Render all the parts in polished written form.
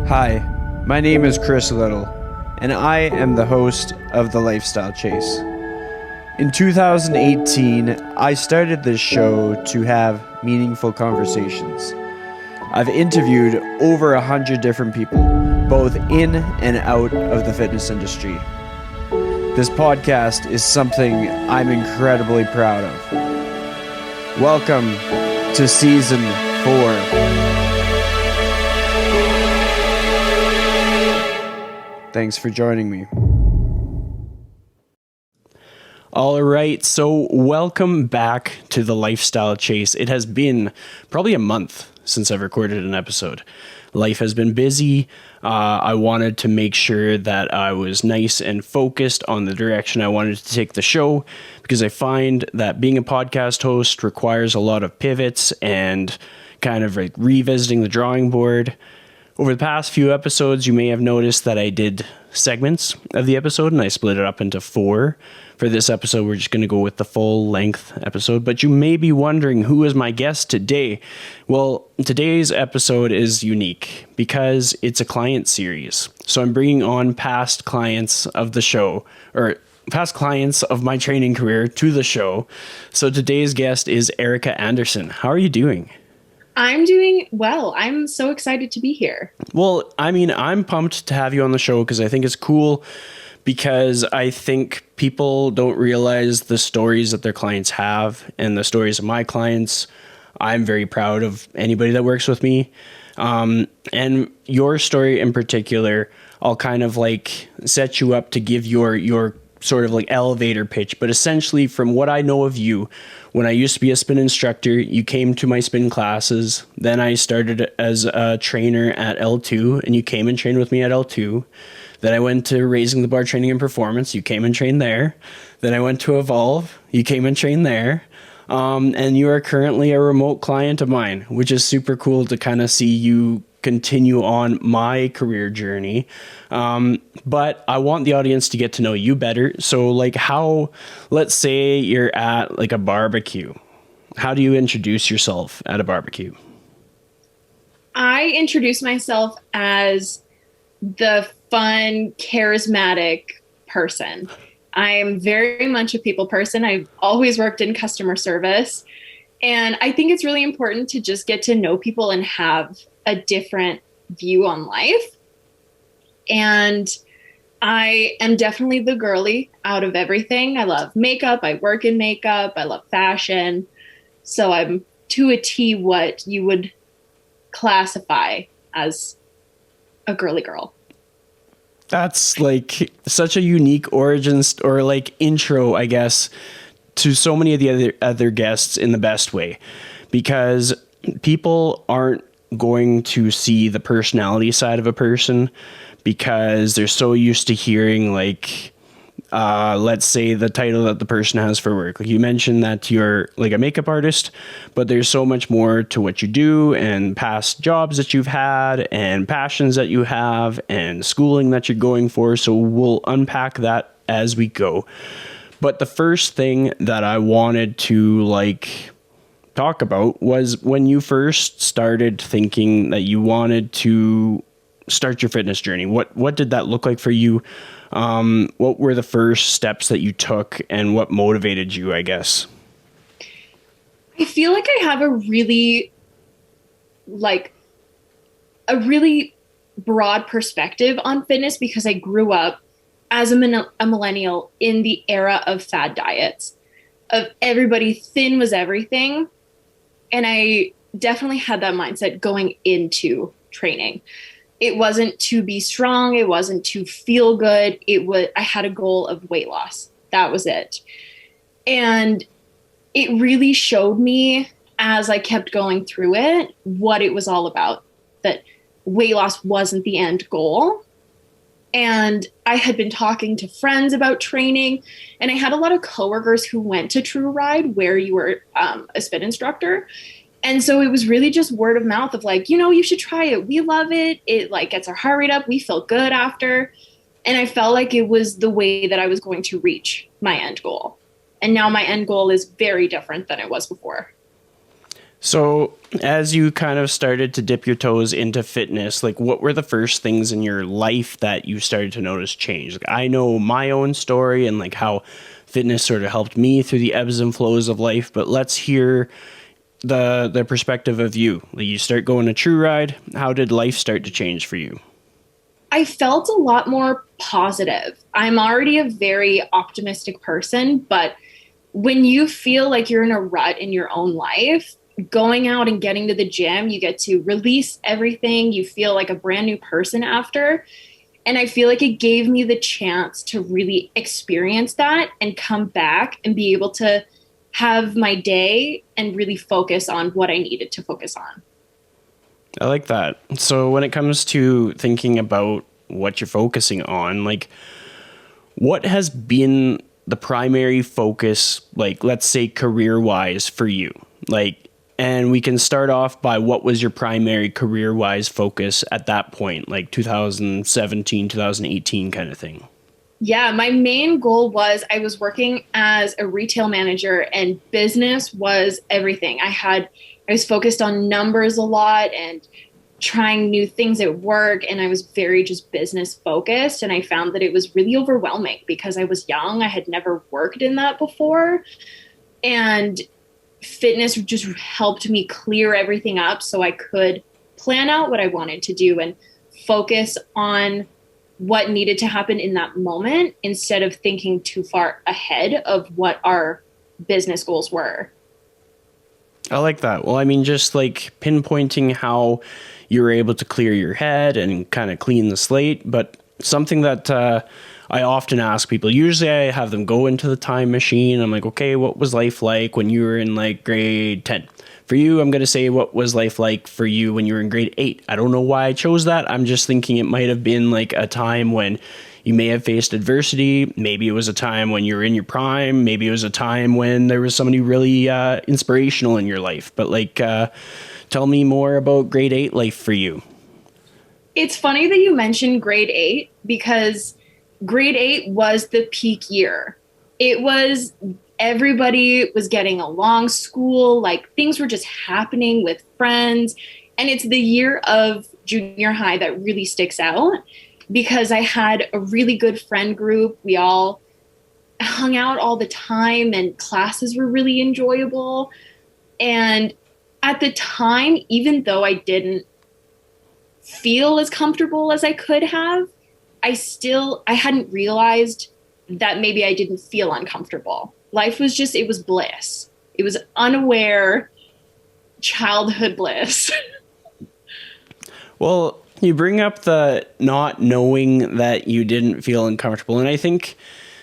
Hi, my name is Chris Liddle, and I am the host of The Lifestyle Chase. In 2018, I started this show to have meaningful conversations. I've interviewed over 100 different people, both in and out of the fitness industry. This podcast is something I'm incredibly proud of. Welcome to Season 4. Thanks for joining me. All right, so welcome back to The Lifestyle Chase. It has been probably a month since I've recorded an episode. Life has been busy. I wanted to make sure that I was nice and focused on the direction I wanted to take the show, because I find that being a podcast host requires a lot of pivots and kind of like revisiting the drawing board. Over the past few episodes, you may have noticed that I did segments of the episode and I split it up into 4. For this episode, we're just going to go with the full length episode, but you may be wondering, who is my guest today? Well, today's episode is unique because it's a client series. So I'm bringing on past clients of the show, or past clients of my training career to the show. So today's guest is Erika Anderson. How are you doing? I'm doing well. I'm so excited to be here. Well, I mean, I'm pumped to have you on the show because I think it's cool, because I think people don't realize the stories that their clients have and the stories of my clients. I'm very proud of anybody that works with me. And your story in particular, I'll kind of like set you up to give your sort of like elevator pitch. But essentially, from what I know of you, when I used to be a spin instructor, you came to my spin classes. Then I started as a trainer at L2, and you came and trained with me at L2. Then I went to Raising the Bar Training and Performance. You came and trained there. Then I went to Evolve. You came and trained there. And you are currently a remote client of mine, which is super cool to kind of see you continue on my career journey. But I want the audience to get to know you better. So like let's say you're at like a barbecue. How do you introduce yourself at a barbecue? I introduce myself as the fun, charismatic person. I am very much a people person. I've always worked in customer service. And I think it's really important to just get to know people and have a different view on life. And I am definitely the girly out of everything. I love makeup. I work in makeup. I love fashion. So I'm to a T what you would classify as a girly girl. That's like such a unique origin or like intro, I guess, to so many of the other guests in the best way, because people aren't going to see the personality side of a person because they're so used to hearing like, let's say the title that the person has for work. Like you mentioned that you're like a makeup artist, but there's so much more to what you do and past jobs that you've had and passions that you have and schooling that you're going for. So we'll unpack that as we go. But the first thing that I wanted to like talk about was when you first started thinking that you wanted to start your fitness journey. What did that look like for you? What were the first steps that you took and what motivated you, I guess? I feel like I have a really broad perspective on fitness because I grew up as a millennial in the era of fad diets, of everybody thin was everything. And I definitely had that mindset going into training. It wasn't to be strong. It wasn't to feel good. I had a goal of weight loss. That was it. And it really showed me as I kept going through it, what it was all about, that weight loss wasn't the end goal. And I had been talking to friends about training, and I had a lot of coworkers who went to True Ride where you were a spin instructor. And so it was really just word of mouth of like, you should try it. We love it. It like gets our heart rate up. We feel good after. And I felt like it was the way that I was going to reach my end goal. And now my end goal is very different than it was before. So, as you kind of started to dip your toes into fitness, like what were the first things in your life that you started to notice change? Like I know my own story and like how fitness sort of helped me through the ebbs and flows of life, but let's hear the perspective of you. Like you start going to True Ride, how did life start to change for you? I felt a lot more positive. I'm already a very optimistic person, but when you feel like you're in a rut in your own life, going out and getting to the gym, you get to release everything. You feel like a brand new person after. And I feel like it gave me the chance to really experience that and come back and be able to have my day and really focus on what I needed to focus on. I like that. So when it comes to thinking about what you're focusing on, like what has been the primary focus, like let's say career wise for you? Like, and we can start off by what was your primary career wise focus at that point, like 2017, 2018 kind of thing. Yeah, my main goal was I was working as a retail manager and business was everything. I was focused on numbers a lot and trying new things at work, and I was very just business focused, and I found that it was really overwhelming because I was young. I had never worked in that before, and fitness just helped me clear everything up so I could plan out what I wanted to do and focus on what needed to happen in that moment instead of thinking too far ahead of what our business goals were. I like that. Well, I mean, just like pinpointing how you were able to clear your head and kind of clean the slate. But something that I often ask people, usually I have them go into the time machine. I'm like, okay, what was life like when you were in like grade 10? For you, I'm going to say what was life like for you when you were in grade 8. I don't know why I chose that. I'm just thinking it might have been like a time when you may have faced adversity. Maybe it was a time when you were in your prime. Maybe it was a time when there was somebody really inspirational in your life. But like, tell me more about grade 8 life for you. It's funny that you mentioned grade 8 because grade 8 was the peak year. It was everybody was getting along school, like things were just happening with friends. And it's the year of junior high that really sticks out because I had a really good friend group. We all hung out all the time and classes were really enjoyable. And at the time, even though I didn't feel as comfortable as I could have, I hadn't realized that maybe I didn't feel uncomfortable. Life was just, it was bliss. It was unaware childhood bliss. Well, you bring up the not knowing that you didn't feel uncomfortable. And I think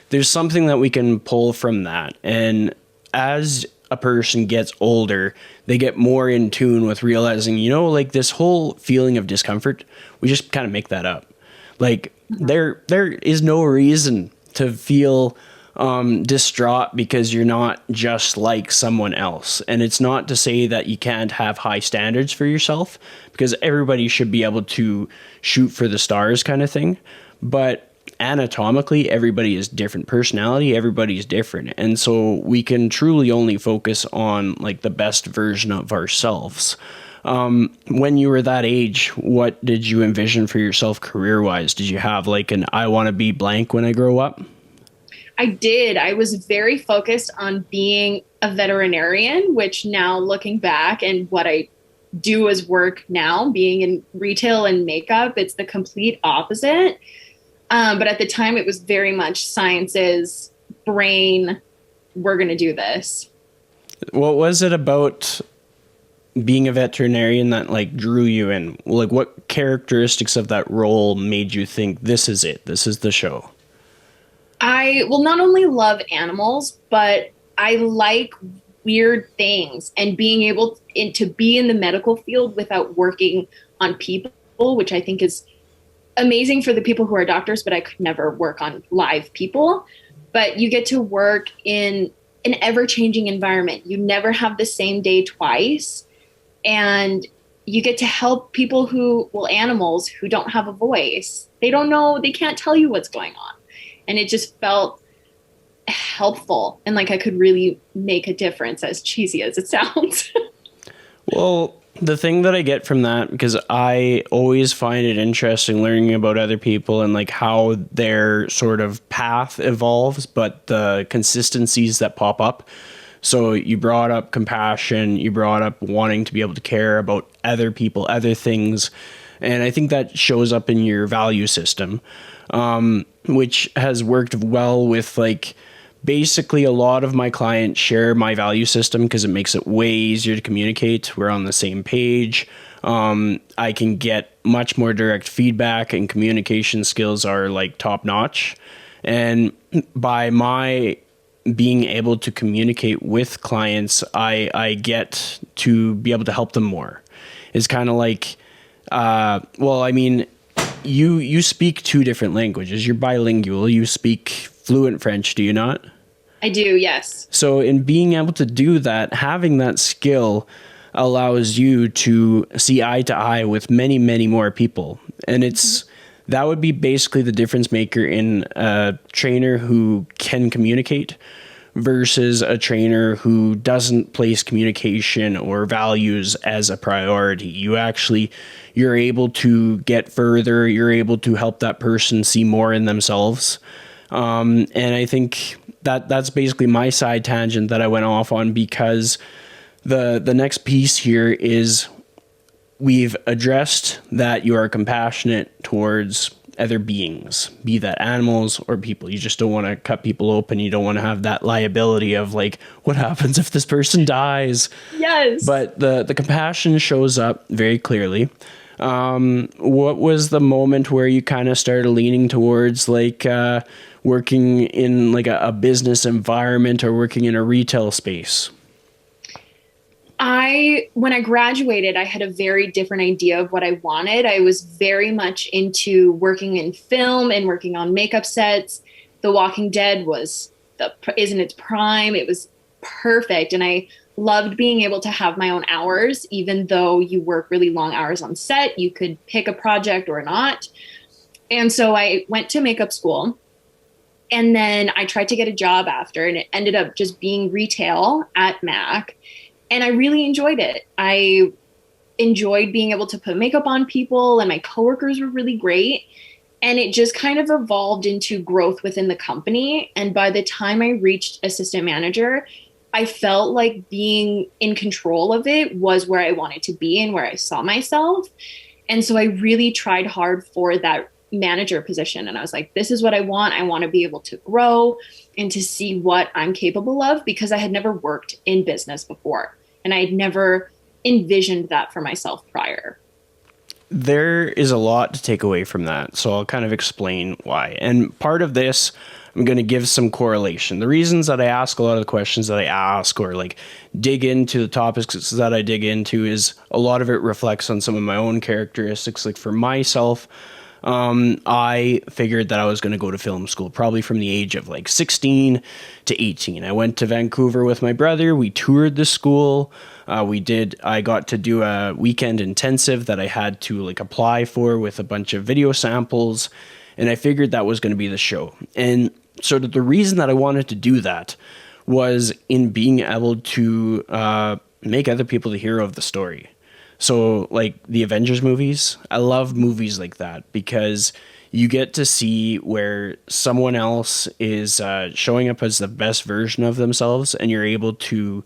there's something that we can pull from that. And as a person gets older, they get more in tune with realizing, like this whole feeling of discomfort, we just kind of make that up. Like there is no reason to feel distraught because you're not just like someone else. And it's not to say that you can't have high standards for yourself, because everybody should be able to shoot for the stars kind of thing. But anatomically, everybody is different. Personality, everybody's different. And so we can truly only focus on like the best version of ourselves. When you were that age, what did you envision for yourself career-wise? Did you have like an I want to be blank when I grow up? I did. I was very focused on being a veterinarian, which now looking back and what I do as work now, being in retail and makeup, it's the complete opposite. But at the time, it was very much sciences, brain, we're going to do this. What was it about being a veterinarian that like drew you in? Like what characteristics of that role made you think this is it? This is the show? I will not only love animals, but I like weird things and being able to be in the medical field without working on people, which I think is amazing for the people who are doctors, but I could never work on live people. But you get to work in an ever-changing environment. You never have the same day twice. And you get to help people animals who don't have a voice. They don't know, they can't tell you what's going on. And it just felt helpful and like I could really make a difference, as cheesy as it sounds. Well, the thing that I get from that, because I always find it interesting learning about other people and like how their sort of path evolves, but the consistencies that pop up. So you brought up compassion, you brought up wanting to be able to care about other people, other things. And I think that shows up in your value system, which has worked well with like basically a lot of my clients share my value system because it makes it way easier to communicate. We're on the same page. I can get much more direct feedback and communication skills are like top notch. And by my being able to communicate with clients, I get to be able to help them more. It's kind of like, well, I mean, you speak two different languages. You're bilingual. You speak fluent French, do you not? I do, yes. So in being able to do that, having that skill allows you to see eye to eye with many, many more people. And that would be basically the difference maker in a trainer who can communicate versus a trainer who doesn't place communication or values as a priority. You're able to get further. You're able to help that person see more in themselves. And I think that's basically my side tangent that I went off on, because the next piece here is we've addressed that you are compassionate towards other beings, be that animals or people. You just don't want to cut people open. You don't want to have that liability of like, what happens if this person dies? Yes. But the compassion shows up very clearly. What was the moment where you kind of started leaning towards like working in like a business environment or working in a retail space? When I graduated, I had a very different idea of what I wanted. I was very much into working in film and working on makeup sets. The Walking Dead is in its prime. It was perfect. And I loved being able to have my own hours, even though you work really long hours on set. You could pick a project or not. And so I went to makeup school. And then I tried to get a job after, and it ended up just being retail at MAC. And I really enjoyed it. I enjoyed being able to put makeup on people, and my coworkers were really great. And it just kind of evolved into growth within the company. And by the time I reached assistant manager, I felt like being in control of it was where I wanted to be and where I saw myself. And so I really tried hard for that manager position. And I was like, this is what I want. I want to be able to grow and to see what I'm capable of, because I had never worked in business before. And I had never envisioned that for myself prior. There is a lot to take away from that. So I'll kind of explain why. And part of this, I'm going to give some correlation. The reasons that I ask a lot of the questions that I ask or like dig into the topics that I dig into is a lot of it reflects on some of my own characteristics. Like for myself, I figured that I was going to go to film school probably from the age of like 16 to 18. I went to Vancouver with my brother. We toured the school. I got to do a weekend intensive that I had to like apply for with a bunch of video samples. And I figured that was going to be the show. And sort of the reason that I wanted to do that was in being able to make other people the hero of the story. So like the Avengers movies, I love movies like that because you get to see where someone else is showing up as the best version of themselves, and you're able to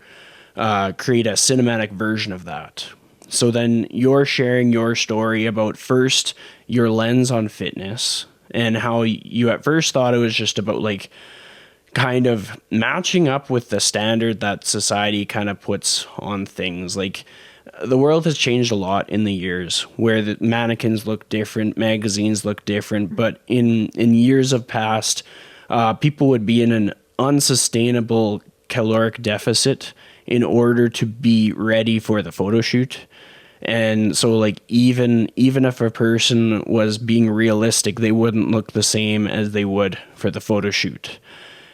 create a cinematic version of that. So then you're sharing your story about first your lens on fitness and how you at first thought it was just about like kind of matching up with the standard that society kind of puts on things. Like the world has changed a lot in the years where the mannequins look different, magazines look different, but in years of past, people would be in an unsustainable caloric deficit in order to be ready for the photo shoot. And so like even if a person was being realistic, they wouldn't look the same as they would for the photo shoot.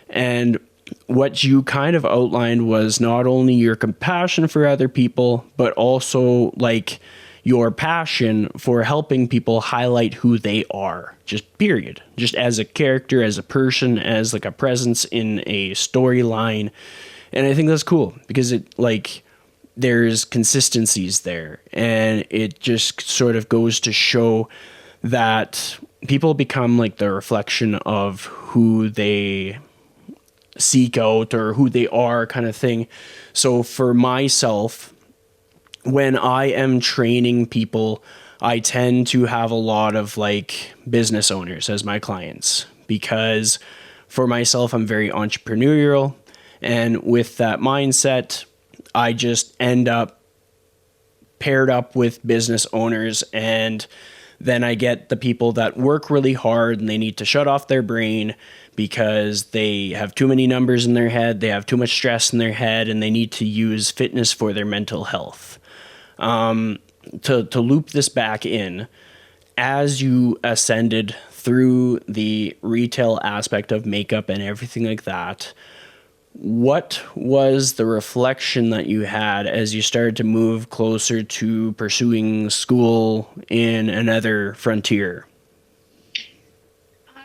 And what you kind of outlined was not only your compassion for other people, but also like your passion for helping people highlight who they are, just period, just as a character, as a person, as like a presence in a storyline. And I think that's cool because it like there's consistencies there. And it just sort of goes to show that people become like the reflection of who they seek out or who they are, kind of thing. So for myself, when I am training people, I tend to have a lot of like business owners as my clients, because for myself, I'm very entrepreneurial. And with that mindset, I just end up paired up with business owners, and then I get the people that work really hard and they need to shut off their brain because they have too many numbers in their head, they have too much stress in their head, and they need to use fitness for their mental health. To loop this back in, as you ascended through the retail aspect of makeup and everything like that, what was the reflection that you had as you started to move closer to pursuing school in another frontier?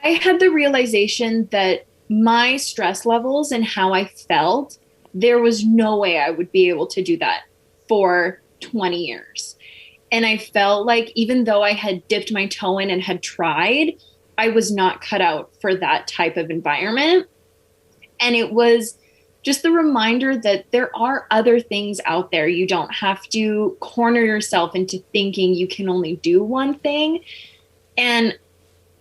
I had the realization that my stress levels and how I felt, there was no way I would be able to do that for 20 years. And I felt like even though I had dipped my toe in and had tried, I was not cut out for that type of environment. And it was just the reminder that there are other things out there. You don't have to corner yourself into thinking you can only do one thing. And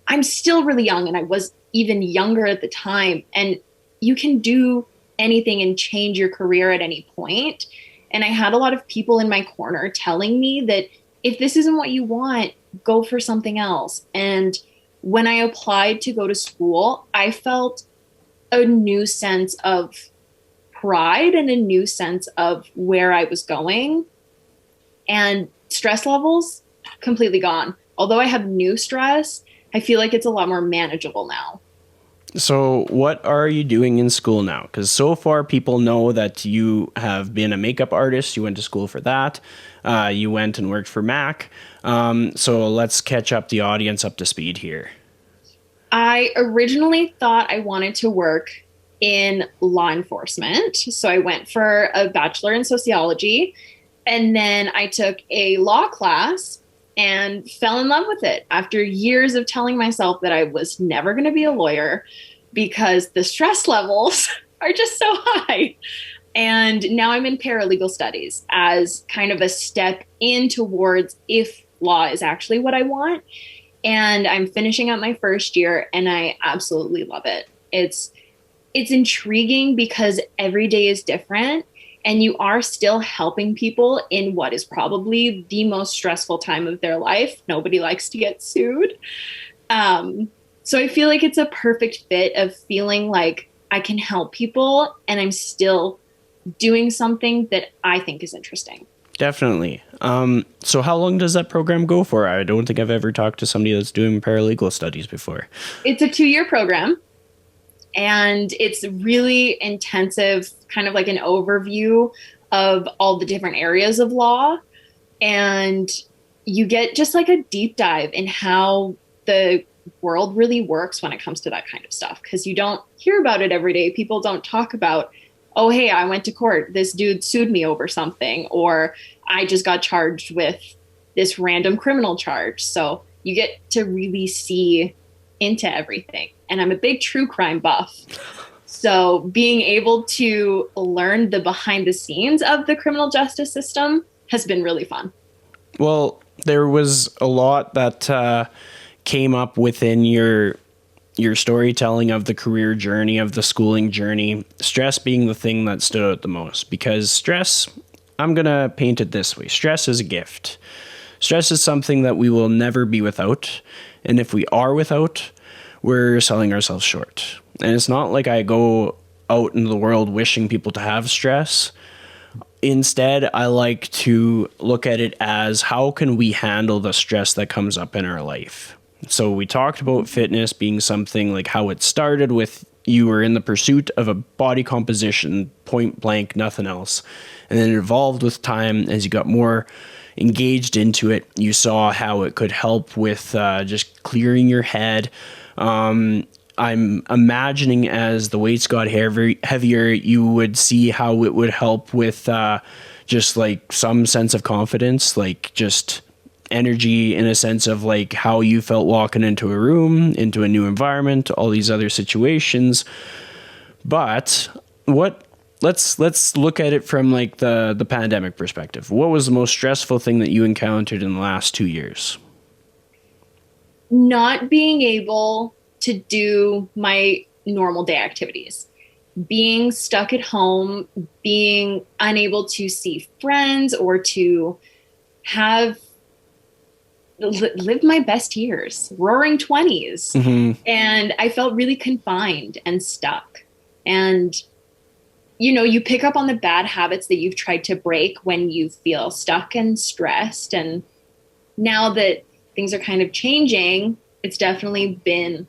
I'm still really young, and I was even younger at the time. And you can do anything and change your career at any point. And I had a lot of people in my corner telling me that if this isn't what you want, go for something else. And when I applied to go to school, I felt a new sense of pride and a new sense of where I was going. And stress levels completely gone. Although I have new stress, I feel like it's a lot more manageable now. So what are you doing in school now? Because so far people know that you have been a makeup artist. You went to school for that. You went and worked for Mac. So let's catch up the audience up to speed here. I originally thought I wanted to work in law enforcement. So I went for a bachelor in sociology, and then I took a law class and fell in love with it after years of telling myself that I was never going to be a lawyer because the stress levels are just so high. And now I'm in paralegal studies as kind of a step in towards if law is actually what I want. And I'm finishing up my first year, and I absolutely love it. It's intriguing because every day is different. And you are still helping people in what is probably the most stressful time of their life. Nobody likes to get sued. So I feel like it's a perfect fit of feeling like I can help people and I'm still doing something that I think is interesting. Definitely. So how long does that program go for? I don't think I've ever talked to somebody that's doing paralegal studies before. It's a 2-year program. And it's really intensive, kind of like an overview of all the different areas of law. And you get just like a deep dive in how the world really works when it comes to that kind of stuff. Because you don't hear about it every day. People don't talk about, oh, hey, I went to court. This dude sued me over something. Or I just got charged with this random criminal charge. So you get to really see into everything. And I'm a big true crime buff. So being able to learn the behind the scenes of the criminal justice system has been really fun. Well, there was a lot that came up within your storytelling of the career journey, of the schooling journey, stress being the thing that stood out the most. Because stress, I'm going to paint it this way. Stress is a gift. Stress is something that we will never be without. And if we are without, we're selling ourselves short. And it's not like I go out into the world wishing people to have stress. Instead, I like to look at it as how can we handle the stress that comes up in our life. So we talked about fitness being something like how it started with you were in the pursuit of a body composition, point blank, nothing else. And then it evolved with time as you got more engaged into it. You saw how it could help with just clearing your head. I'm imagining as the weights got heavier, you would see how it would help with just like some sense of confidence, like just energy in a sense of like how you felt walking into a room, into a new environment, all these other situations. But let's look at it from like the pandemic perspective. What was the most stressful thing that you encountered in the last 2 years? Not being able to do my normal day activities, being stuck at home, being unable to see friends or to live my best years, roaring 20s. Mm-hmm. And I felt really confined and stuck. And, you know, you pick up on the bad habits that you've tried to break when you feel stuck and stressed. And now that things are kind of changing, it's definitely been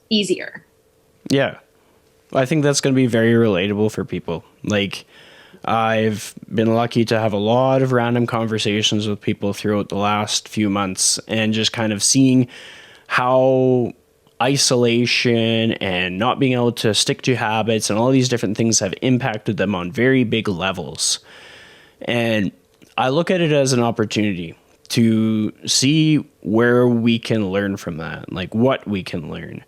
easier. Yeah. I think that's going to be very relatable for people. Like, I've been lucky to have a lot of random conversations with people throughout the last few months and just kind of seeing how isolation and not being able to stick to habits and all these different things have impacted them on very big levels. And I look at it as an opportunity to see where we can learn from that, like what we can learn.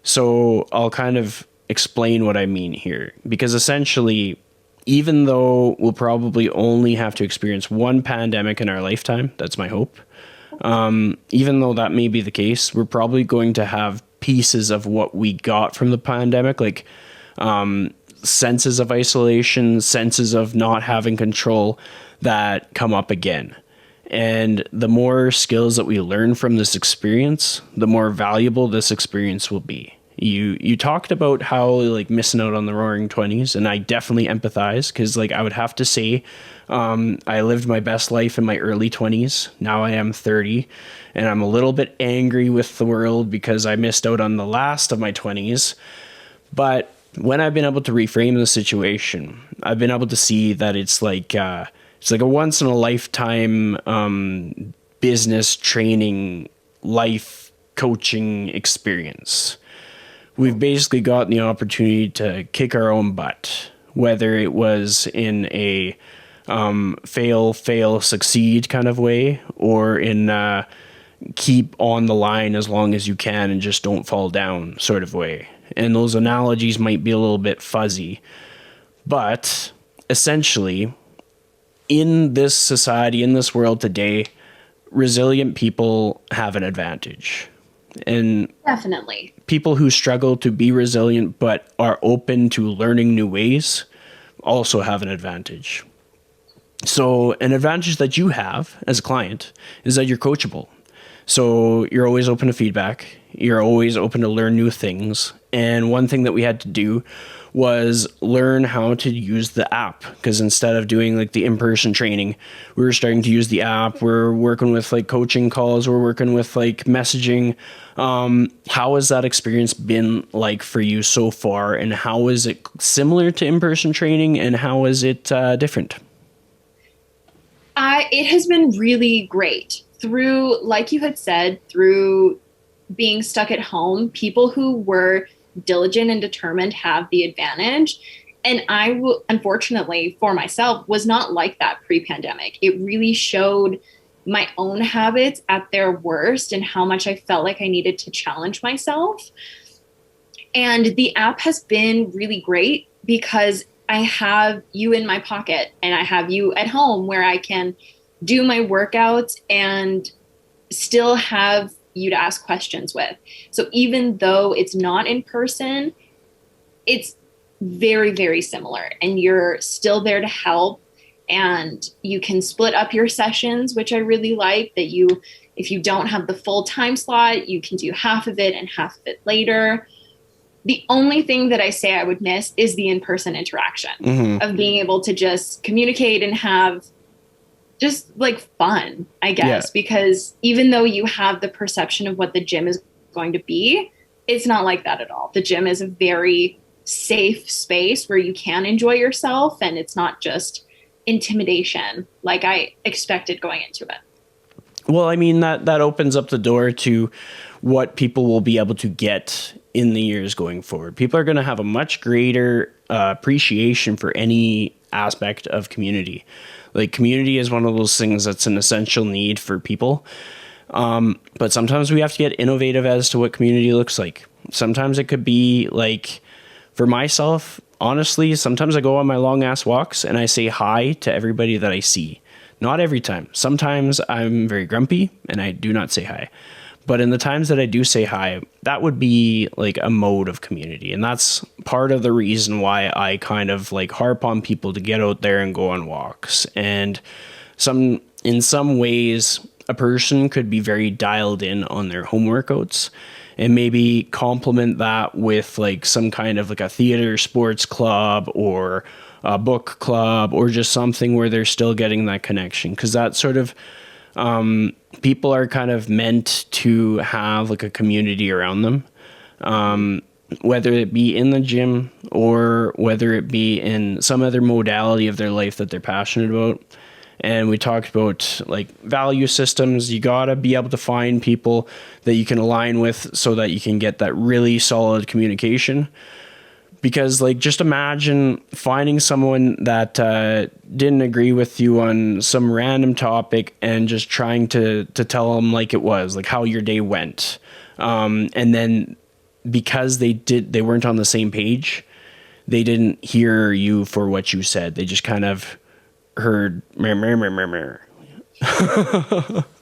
So I'll kind of explain what I mean here, because essentially, even though we'll probably only have to experience one pandemic in our lifetime, that's my hope. Even though that may be the case, we're probably going to have pieces of what we got from the pandemic, like senses of isolation, senses of not having control that come up again. And the more skills that we learn from this experience, the more valuable this experience will be. You talked about how like missing out on the roaring 20s, and I definitely empathize, because like I would have to say I lived my best life in my early 20s. Now I am 30, and I'm a little bit angry with the world because I missed out on the last of my 20s. But when I've been able to reframe the situation, I've been able to see that it's like a once in a lifetime business training, life coaching experience. We've basically gotten the opportunity to kick our own butt, whether it was in a fail, succeed kind of way, or in keep on the line as long as you can and just don't fall down sort of way. And those analogies might be a little bit fuzzy, but essentially, in this society, in this world today, resilient people have an advantage. And definitely, people who struggle to be resilient but are open to learning new ways also have an advantage. So an advantage that you have as a client is that you're coachable. So you're always open to feedback. You're always open to learn new things. And one thing that we had to do was learn how to use the app, because instead of doing like the in-person training, we were starting to use the app. We're working with like coaching calls. We're working with like messaging. How has that experience been like for you so far? And how is it similar to in-person training? And how is it different? It has been really great. Through, like you had said, through being stuck at home, people who were diligent and determined have the advantage. And I, unfortunately for myself, was not like that pre-pandemic. It really showed my own habits at their worst and how much I felt like I needed to challenge myself. And the app has been really great because I have you in my pocket and I have you at home where I can do my workouts and still have you to ask questions with. So even though it's not in person, it's very, very similar, and you're still there to help, and you can split up your sessions, which I really like, that you, if you don't have the full time slot, you can do half of it and half of it later. The only thing that I say I would miss is the in-person interaction of being able to just communicate and have just like fun, I guess, because even though you have the perception of what the gym is going to be, it's not like that at all. The gym is a very safe space where you can enjoy yourself, and it's not just intimidation like I expected going into it. Well, I mean, that opens up the door to what people will be able to get in the years going forward. People are going to have a much greater appreciation for any aspect of community. Like, community is one of those things that's an essential need for people. But sometimes we have to get innovative as to what community looks like. Sometimes it could be like, for myself, honestly, sometimes I go on my long ass walks and I say hi to everybody that I see. Not every time. Sometimes I'm very grumpy and I do not say hi. But in the times that I do say hi, that would be like a mode of community. And that's part of the reason why I kind of like harp on people to get out there and go on walks. And in some ways, a person could be very dialed in on their home workouts and maybe complement that with like some kind of like a theater sports club or a book club or just something where they're still getting that connection. Because that sort of people are kind of meant to have like a community around them, whether it be in the gym or whether it be in some other modality of their life that they're passionate about. And we talked about like value systems. You got to be able to find people that you can align with so that you can get that really solid communication. Because like, just imagine finding someone that didn't agree with you on some random topic and just trying to tell them like it was, like how your day went. And then because they weren't on the same page, they didn't hear you for what you said. They just kind of heard meh, meh, meh, meh, meh.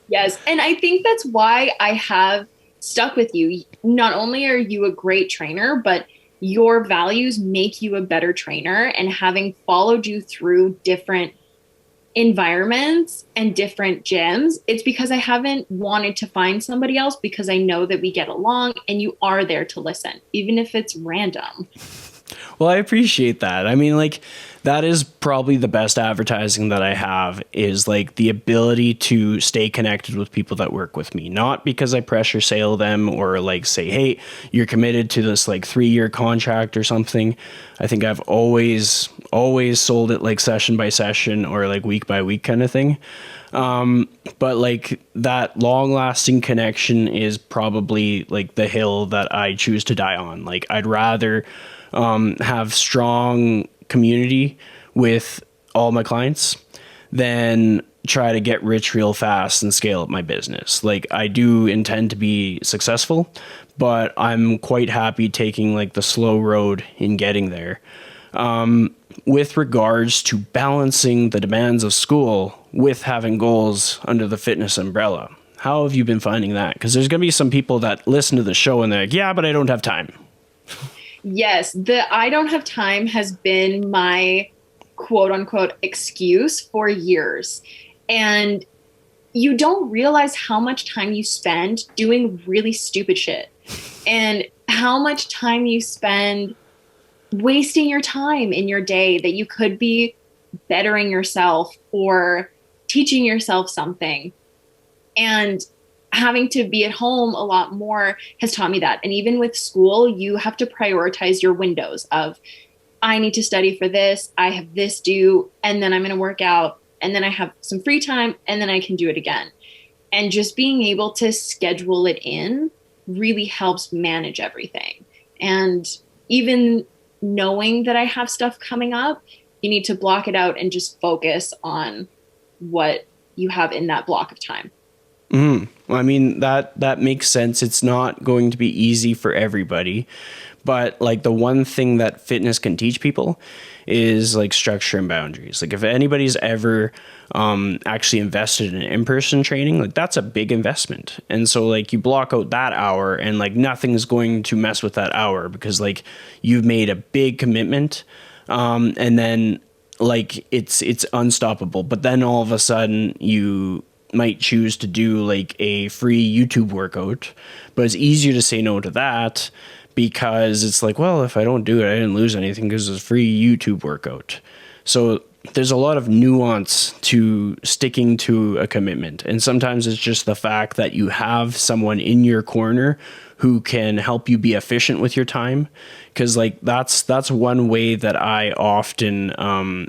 Yes. And I think that's why I have stuck with you. Not only are you a great trainer, but your values make you a better trainer. And having followed you through different environments and different gyms, it's because I haven't wanted to find somebody else, because I know that we get along and you are there to listen, even if it's random. Well, I appreciate that. I mean, like, that is probably the best advertising that I have, is like the ability to stay connected with people that work with me. Not because I pressure sale them or like say, hey, you're committed to this like 3-year contract or something. I think I've always sold it like session by session or like week by week kind of thing. But like that long lasting connection is probably like the hill that I choose to die on. Like, I'd rather have strong community with all my clients than try to get rich real fast and scale up my business. Like, I do intend to be successful, but I'm quite happy taking like the slow road in getting there. With regards to balancing the demands of school with having goals under the fitness umbrella, how have you been finding that? Because there's going to be some people that listen to the show and they're like, yeah, but I don't have time. Yes, the I don't have time has been my quote unquote excuse for years. And you don't realize how much time you spend doing really stupid shit and how much time you spend wasting your time in your day that you could be bettering yourself or teaching yourself something. And having to be at home a lot more has taught me that. And even with school, you have to prioritize your windows of, I need to study for this, I have this due, and then I'm going to work out, and then I have some free time, and then I can do it again. And just being able to schedule it in really helps manage everything. And even knowing that I have stuff coming up, you need to block it out and just focus on what you have in that block of time. Well, I mean, that makes sense. It's not going to be easy for everybody, but like the one thing that fitness can teach people is like structure and boundaries. Like, if anybody's ever actually invested in in-person training, like that's a big investment. And so like you block out that hour and like nothing's going to mess with that hour because like you've made a big commitment. And then like it's unstoppable. But then all of a sudden you might choose to do like a free YouTube workout, but it's easier to say no to that because it's like, well, if I don't do it, I didn't lose anything because it's a free YouTube workout. So there's a lot of nuance to sticking to a commitment. And sometimes it's just the fact that you have someone in your corner who can help you be efficient with your time. Because like that's one way that I often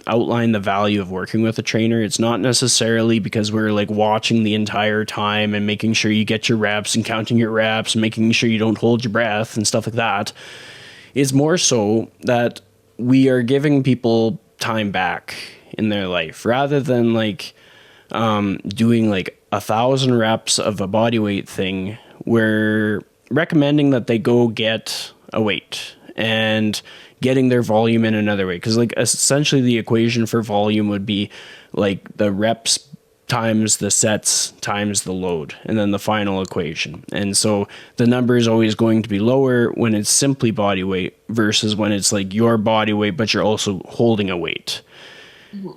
outline the value of working with a trainer. It's not necessarily because we're like watching the entire time and making sure you get your reps and counting your reps and making sure you don't hold your breath and stuff like that. It's more so that we are giving people time back in their life rather than like doing like 1,000 reps of a body weight thing. We're recommending that they go get a weight and getting their volume in another way, because like essentially the equation for volume would be like the reps times the sets times the load, and then the final equation. And so the number is always going to be lower when it's simply body weight versus when it's like your body weight but you're also holding a weight.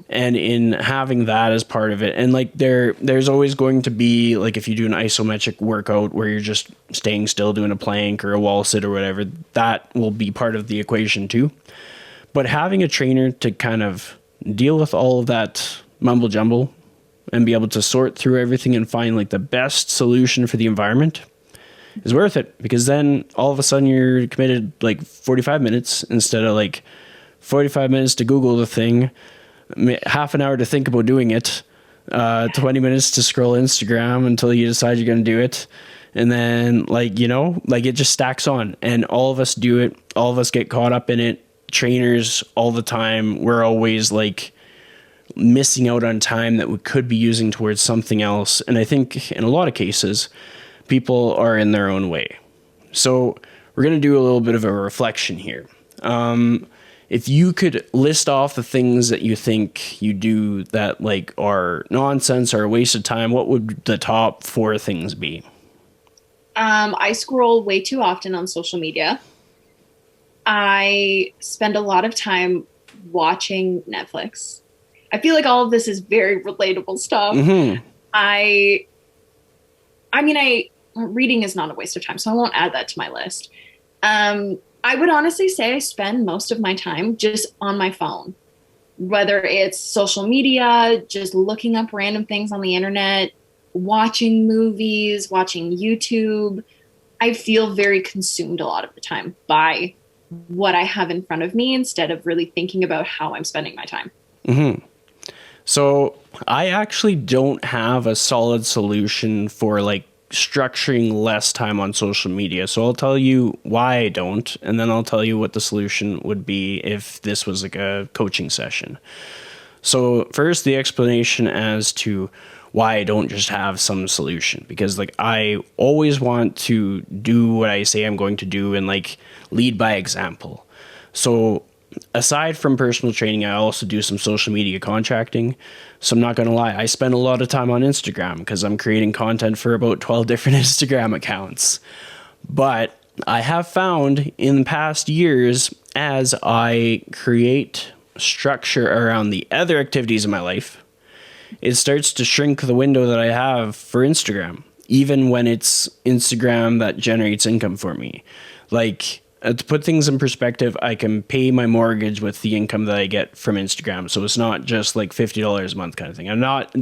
And in having that as part of it, and like there's always going to be, like if you do an isometric workout where you're just staying still doing a plank or a wall sit or whatever, that will be part of the equation too. But having a trainer to kind of deal with all of that mumble jumble and be able to sort through everything and find like the best solution for the environment is worth it, because then all of a sudden you're committed like 45 minutes instead of like 45 minutes to Google the thing, half an hour to think about doing it, 20 minutes to scroll Instagram until you decide you're going to do it. And then like, you know, like it just stacks on, and all of us do it. All of us get caught up in it. Trainers all the time. We're always like missing out on time that we could be using towards something else. And I think in a lot of cases, people are in their own way. So we're going to do a little bit of a reflection here. If you could list off the things that you think you do that like are nonsense or a waste of time, what would the top 4 things be? I scroll way too often on social media. I spend a lot of time watching Netflix. I feel like all of this is very relatable stuff. Mm-hmm. Reading is not a waste of time, so I won't add that to my list. I would honestly say I spend most of my time just on my phone, whether it's social media, just looking up random things on the internet, watching movies, watching YouTube. I feel very consumed a lot of the time by what I have in front of me instead of really thinking about how I'm spending my time. Mm-hmm. So I actually don't have a solid solution for like structuring less time on social media. So I'll tell you why I don't, and then I'll tell you what the solution would be if this was like a coaching session. So first, the explanation as to why I don't just have some solution, because like I always want to do what I say I'm going to do and like lead by example. So aside from personal training, I also do some social media contracting. So I'm not going to lie, I spend a lot of time on Instagram because I'm creating content for about 12 different Instagram accounts. But I have found in past years, as I create structure around the other activities in my life, it starts to shrink the window that I have for Instagram, even when it's Instagram that generates income for me. Like, to put things in perspective, I can pay my mortgage with the income that I get from Instagram. So it's not just like $50 a month kind of thing.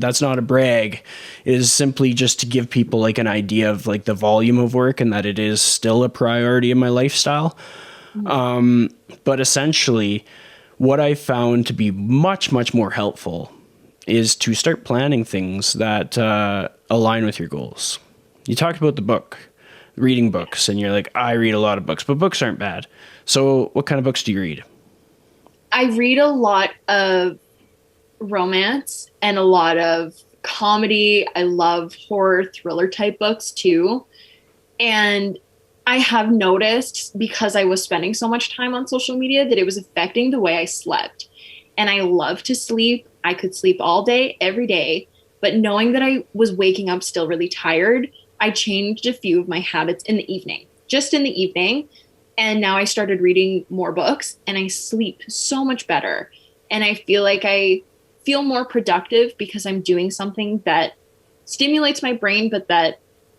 That's not a brag. It is simply just to give people like an idea of like the volume of work and that it is still a priority in my lifestyle. But essentially what I found to be much, much more helpful is to start planning things that align with your goals. You talked about the book. Reading books, and you're like, I read a lot of books, but books aren't bad. So what kind of books do you read? I read a lot of romance and a lot of comedy. I love horror thriller type books too. And I have noticed, because I was spending so much time on social media, that it was affecting the way I slept. And I love to sleep. I could sleep all day, every day. But knowing that I was waking up still really tired, I changed a few of my habits in the evening, just in the evening. And now I started reading more books and I sleep so much better. And I feel like I feel more productive because I'm doing something that stimulates my brain, but that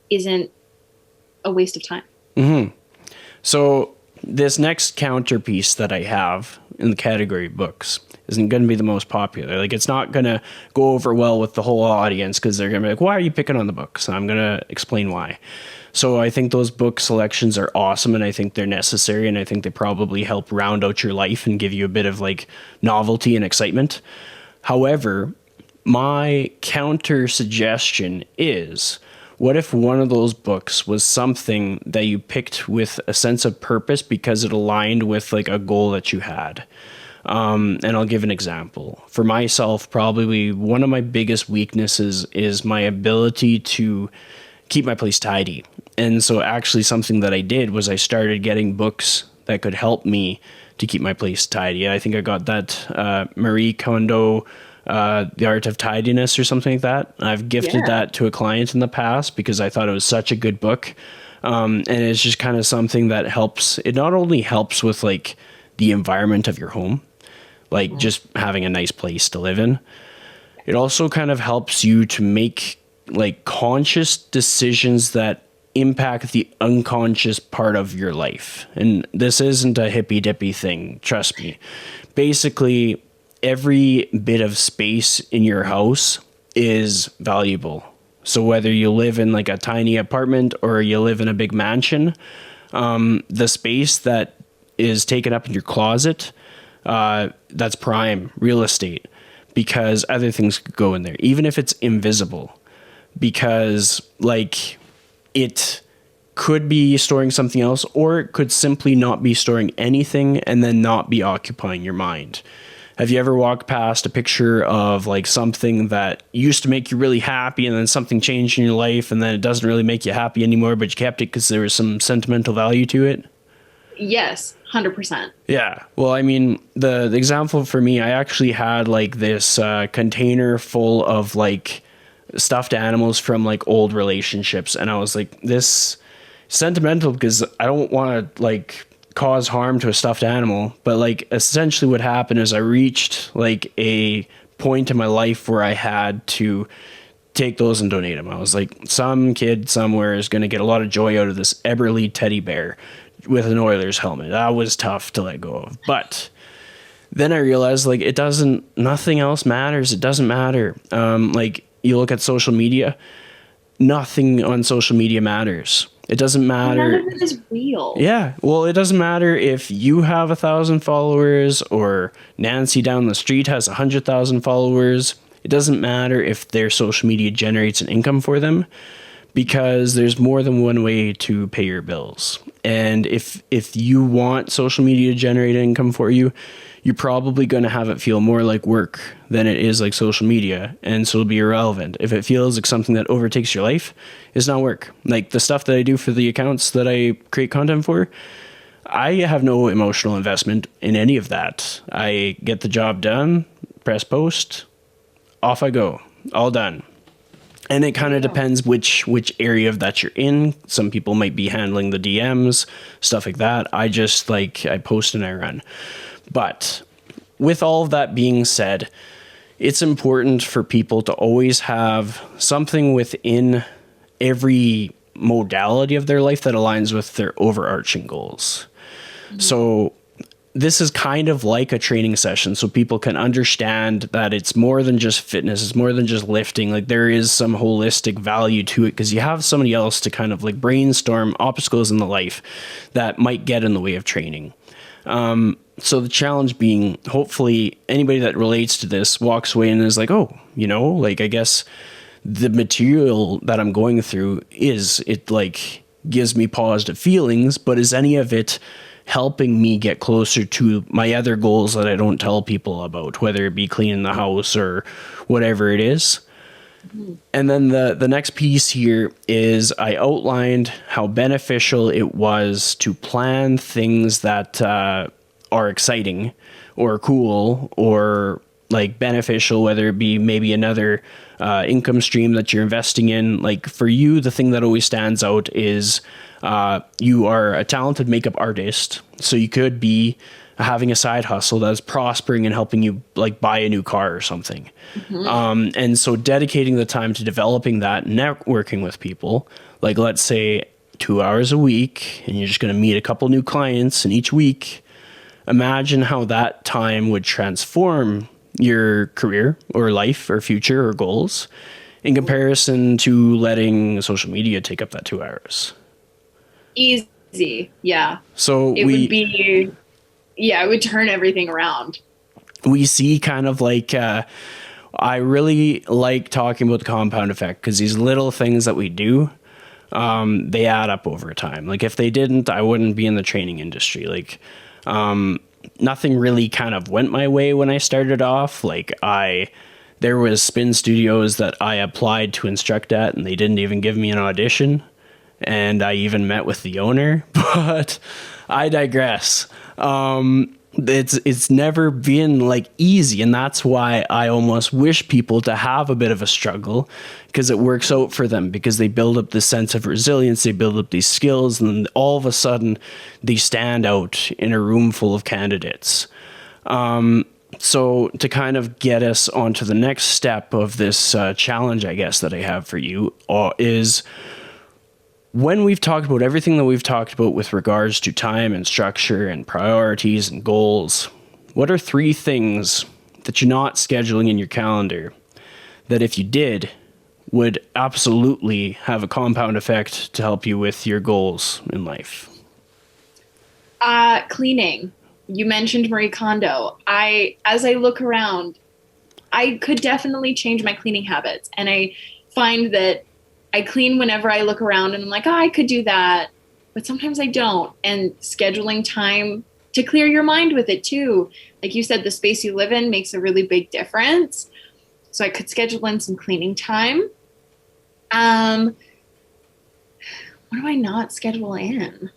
isn't a waste of time. Mm-hmm. So this next counterpiece that I have in the category books isn't going to be the most popular. Like, it's not going to go over well with the whole audience because they're going to be like, why are you picking on the books? And I'm going to explain why. So I think those book selections are awesome, and I think they're necessary, and I think they probably help round out your life and give you a bit of like novelty and excitement. However, my counter suggestion is, what if one of those books was something that you picked with a sense of purpose because it aligned with like a goal that you had? And I'll give an example. For myself, probably one of my biggest weaknesses is my ability to keep my place tidy. And so actually something that I did was I started getting books that could help me to keep my place tidy. I think I got that Marie Kondo, The Art of Tidiness or something like that. I've gifted that to a client in the past because I thought it was such a good book. And it's just kind of something that helps. It not only helps with like the environment of your home, like just having a nice place to live in, it also kind of helps you to make like conscious decisions that impact the unconscious part of your life. And this isn't a hippy dippy thing, trust me. Basically, every bit of space in your house is valuable. So whether you live in like a tiny apartment or you live in a big mansion, the space that is taken up in your closet, that's prime real estate, because other things could go in there, even if it's invisible, because like it could be storing something else, or it could simply not be storing anything and then not be occupying your mind. Have you ever walked past a picture of like something that used to make you really happy and then something changed in your life and then it doesn't really make you happy anymore, but you kept it because there was some sentimental value to it? Yes, 100%. Yeah. Well, I mean, the example for me, I actually had like this container full of like stuffed animals from like old relationships. And I was like, this sentimental because I don't want to like cause harm to a stuffed animal. But like essentially what happened is I reached like a point in my life where I had to take those and donate them. I was like, some kid somewhere is going to get a lot of joy out of this Eberly teddy bear with an Oilers helmet. That was tough to let go of. But then I realized like nothing else matters. It doesn't matter. Like you look at social media, nothing on social media matters. It doesn't matter. None of it is real. Yeah. Well, it doesn't matter if you have 1,000 followers or Nancy down the street has 100,000 followers. It doesn't matter if their social media generates an income for them, because there's more than one way to pay your bills. And if you want social media to generate income for you, you're probably going to have it feel more like work than it is like social media. And so it'll be irrelevant. If it feels like something that overtakes your life, it's not work. Like the stuff that I do for the accounts that I create content for, I have no emotional investment in any of that. I get the job done, press post, off I go, all done. And it kind of depends which area of that you're in. Some people might be handling the DMs, stuff like that. I just I post and I run. But with all of that being said, it's important for people to always have something within every modality of their life that aligns with their overarching goals. Mm-hmm. So this is kind of like a training session, so people can understand that it's more than just fitness. It's more than just lifting. Like there is some holistic value to it because you have somebody else to kind of like brainstorm obstacles in the life that might get in the way of training. So the challenge being, hopefully anybody that relates to this walks away and is like, oh, like I guess the material that I'm going through gives me positive feelings, but is any of it helping me get closer to my other goals that I don't tell people about, whether it be cleaning the house or whatever it is. Mm-hmm. And then the next piece here is I outlined how beneficial it was to plan things that are exciting or cool or like beneficial, whether it be maybe another income stream that you're investing in. Like for you, the thing that always stands out is you are a talented makeup artist, so you could be having a side hustle that's prospering and helping you like buy a new car or something. Mm-hmm. And so dedicating the time to developing that, networking with people, like let's say 2 hours a week, and you're just going to meet a couple new clients in each week. Imagine how that time would transform your career or life or future or goals in comparison to letting social media take up that 2 hours. Easy. Yeah. So it would turn everything around. We see kind of like, I really like talking about the compound effect because these little things that we do, they add up over time. Like if they didn't, I wouldn't be in the training industry. Like, nothing really kind of went my way when I started off. Like there was spin studios that I applied to instruct at and they didn't even give me an audition. And I even met with the owner, but I digress. It's never been like easy, and that's why I almost wish people to have a bit of a struggle, because it works out for them, because they build up this sense of resilience, they build up these skills, and then all of a sudden they stand out in a room full of candidates. So to kind of get us onto the next step of this challenge, I guess, that I have for you is, when we've talked about everything that we've talked about with regards to time and structure and priorities and goals, what are 3 things that you're not scheduling in your calendar that if you did would absolutely have a compound effect to help you with your goals in life? Cleaning. You mentioned Marie Kondo. As I look around, I could definitely change my cleaning habits. And I find that I clean whenever I look around and I'm like, oh, I could do that. But sometimes I don't. And scheduling time to clear your mind with it too. Like you said, the space you live in makes a really big difference. So I could schedule in some cleaning time. What do I not schedule in?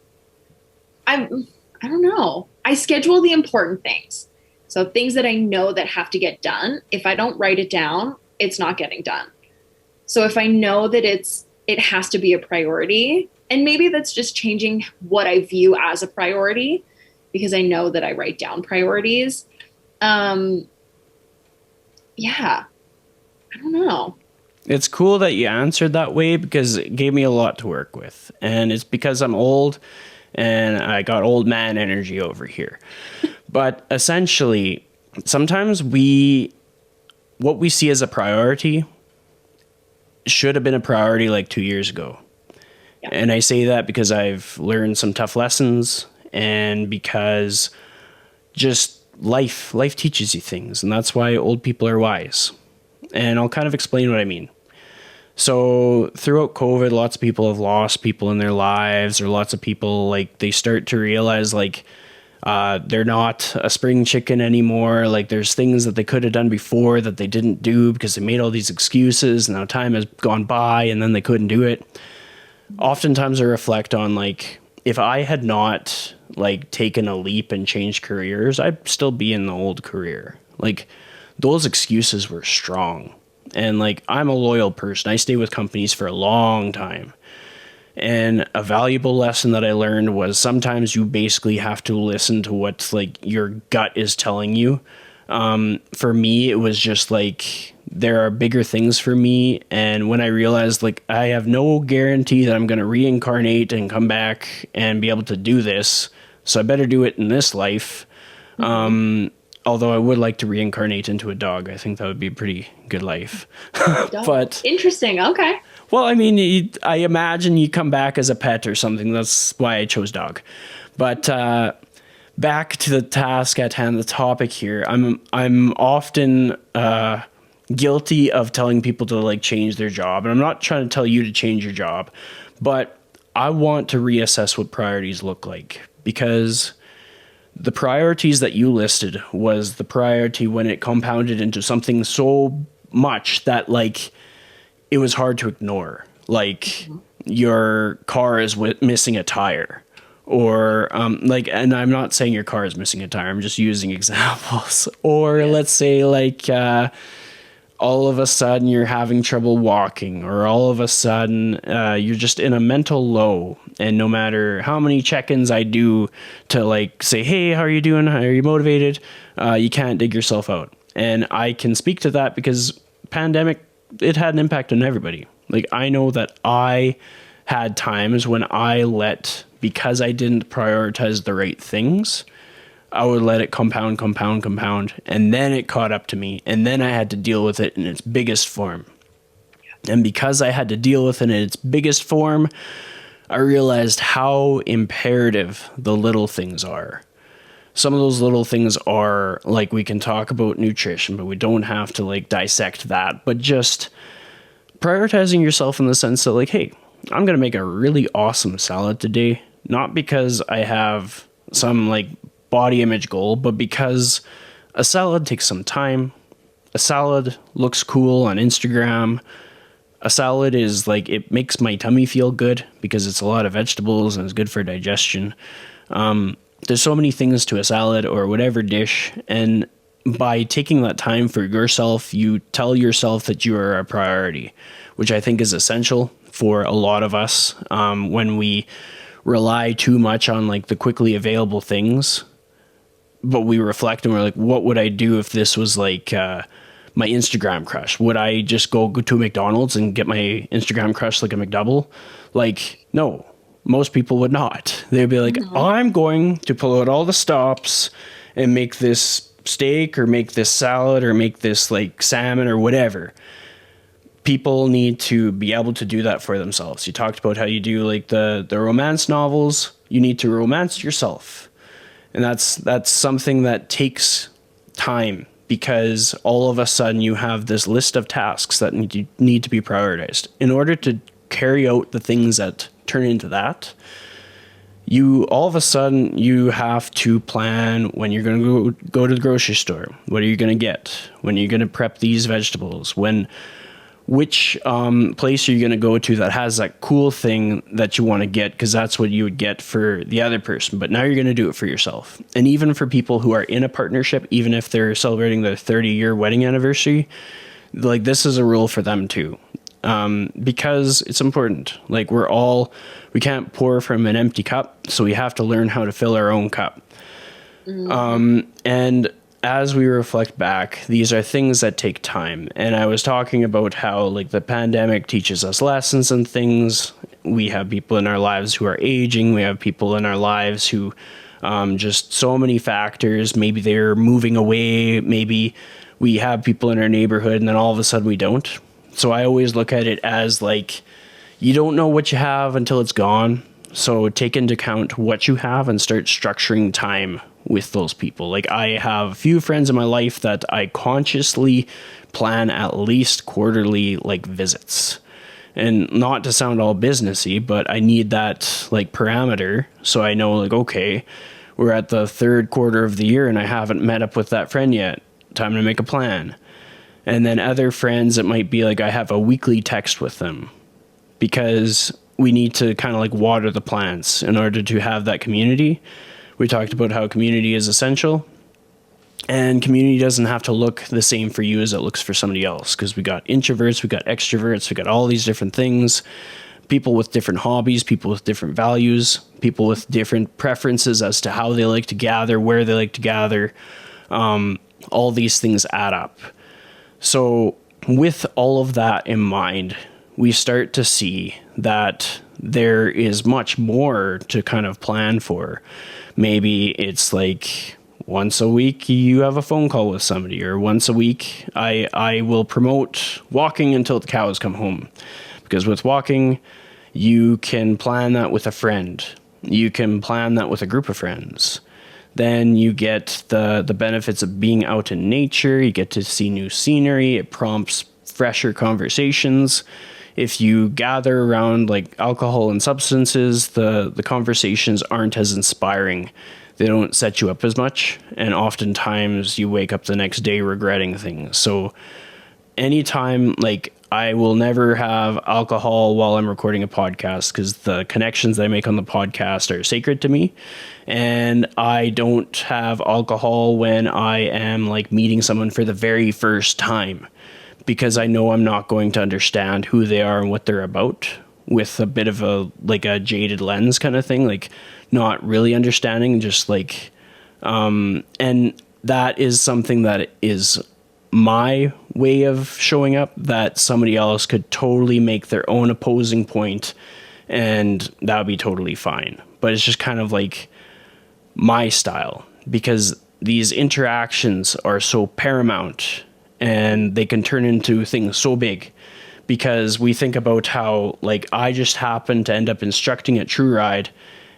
I don't know. I schedule the important things. So things that I know that have to get done. If I don't write it down, it's not getting done. So if I know that it has to be a priority, and maybe that's just changing what I view as a priority, because I know that I write down priorities. Yeah, I don't know. It's cool that you answered that way, because it gave me a lot to work with. And it's because I'm old and I got old man energy over here. But essentially, sometimes what we see as a priority should have been a priority like 2 years ago. Yeah. And I say that because I've learned some tough lessons, and because just life teaches you things, and that's why old people are wise. And I'll kind of explain what I mean. So throughout COVID, lots of people have lost people in their lives, or lots of people, like, they start to realize, like, they're not a spring chicken anymore. Like, there's things that they could have done before that they didn't do because they made all these excuses. Now time has gone by and then they couldn't do it. Oftentimes I reflect on, like, if I had not, like, taken a leap and changed careers, I'd still be in the old career. Like, those excuses were strong. And, like, I'm a loyal person. I stay with companies for a long time. And a valuable lesson that I learned was sometimes you basically have to listen to what, like, your gut is telling you. For me, it was just like, there are bigger things for me. And when I realized, like, I have no guarantee that I'm going to reincarnate and come back and be able to do this, so I better do it in this life. Mm-hmm. Although I would like to reincarnate into a dog. I think that would be a pretty good life. But interesting. Okay. Well, I mean, I imagine you come back as a pet or something. That's why I chose dog. But back to the task at hand, the topic here. I'm often guilty of telling people to, like, change their job. And I'm not trying to tell you to change your job, but I want to reassess what priorities look like, because the priorities that you listed was the priority when it compounded into something so much that, like, it was hard to ignore. Like, your car is missing a tire, or like, and I'm not saying your car is missing a tire, I'm just using examples. Or let's say, like, all of a sudden you're having trouble walking, or all of a sudden you're just in a mental low, and no matter how many check-ins I do to, like, say, hey, how are you doing? Are you motivated? You can't dig yourself out. And I can speak to that because pandemic, it had an impact on everybody. Like, I know that I had times when because I didn't prioritize the right things, I would let it compound, and then it caught up to me, and then I had to deal with it in its biggest form. And because I had to deal with it in its biggest form, I realized how imperative the little things are. Some of those little things are, like, we can talk about nutrition, but we don't have to, like, dissect that. But just prioritizing yourself in the sense that, like, hey, I'm going to make a really awesome salad today, not because I have some, like, body image goal, but because a salad takes some time. A salad looks cool on Instagram. A salad is like, it makes my tummy feel good because it's a lot of vegetables and it's good for digestion. There's so many things to a salad or whatever dish, and by taking that time for yourself, you tell yourself that you are a priority, which I think is essential for a lot of us. When we rely too much on like the quickly available things, but we reflect and we're like, what would I do if this was like my Instagram crush? Would I just go to a McDonald's and get my Instagram crush like a McDouble? Like, no, most people would not. They'd be like, I'm going to pull out all the stops and make this steak or make this salad or make this like salmon or whatever. People need to be able to do that for themselves. You talked about how you do like the romance novels. You need to romance yourself. And that's something that takes time, because all of a sudden you have this list of tasks that need to be prioritized. In order to carry out the things that turn into that, you all of a sudden you have to plan when you're going to go to the grocery store. What are you going to get? When are you going to prep these vegetables? Which place are you going to go to that has that cool thing that you want to get, because that's what you would get for the other person. But now you're going to do it for yourself. And even for people who are in a partnership, even if they're celebrating their 30-year wedding anniversary, like this is a rule for them too. Because it's important. Like we can't pour from an empty cup, so we have to learn how to fill our own cup. And as we reflect back, these are things that take time. And I was talking about how like the pandemic teaches us lessons and things. We have people in our lives who are aging. We have people in our lives who just so many factors. Maybe they're moving away. Maybe we have people in our neighborhood and then all of a sudden we don't. So I always look at it as like, you don't know what you have until it's gone. So take into account what you have and start structuring time with those people. Like I have a few friends in my life that I consciously plan at least quarterly like visits. And not to sound all businessy, but I need that like parameter. So I know like, okay, we're at the third quarter of the year and I haven't met up with that friend yet. Time to make a plan. And then other friends, it might be like I have a weekly text with them, because we need to kind of like water the plants in order to have that community. We talked about how community is essential, and community doesn't have to look the same for you as it looks for somebody else, because we got introverts, we got extroverts, we got all these different things, people with different hobbies, people with different values, people with different preferences as to how they like to gather, where they like to gather. All these things add up. So with all of that in mind, we start to see that there is much more to kind of plan for. Maybe it's like once a week you have a phone call with somebody, or once a week I will promote walking until the cows come home. Because with walking, you can plan that with a friend. You can plan that with a group of friends. Then you get the benefits of being out in nature. You get to see new scenery. It prompts fresher conversations. If you gather around like alcohol and substances, the conversations aren't as inspiring. They don't set you up as much. And oftentimes you wake up the next day regretting things. So anytime, like, I will never have alcohol while I'm recording a podcast, because the connections that I make on the podcast are sacred to me. And I don't have alcohol when I am like meeting someone for the very first time, because I know I'm not going to understand who they are and what they're about, with a bit of a jaded lens kind of thing, like not really understanding, just like, and that is something that is my way of showing up, that somebody else could totally make their own opposing point and that would be totally fine. But it's just kind of like my style, because these interactions are so paramount and they can turn into things so big. Because we think about how, like, I just happened to end up instructing at True Ride,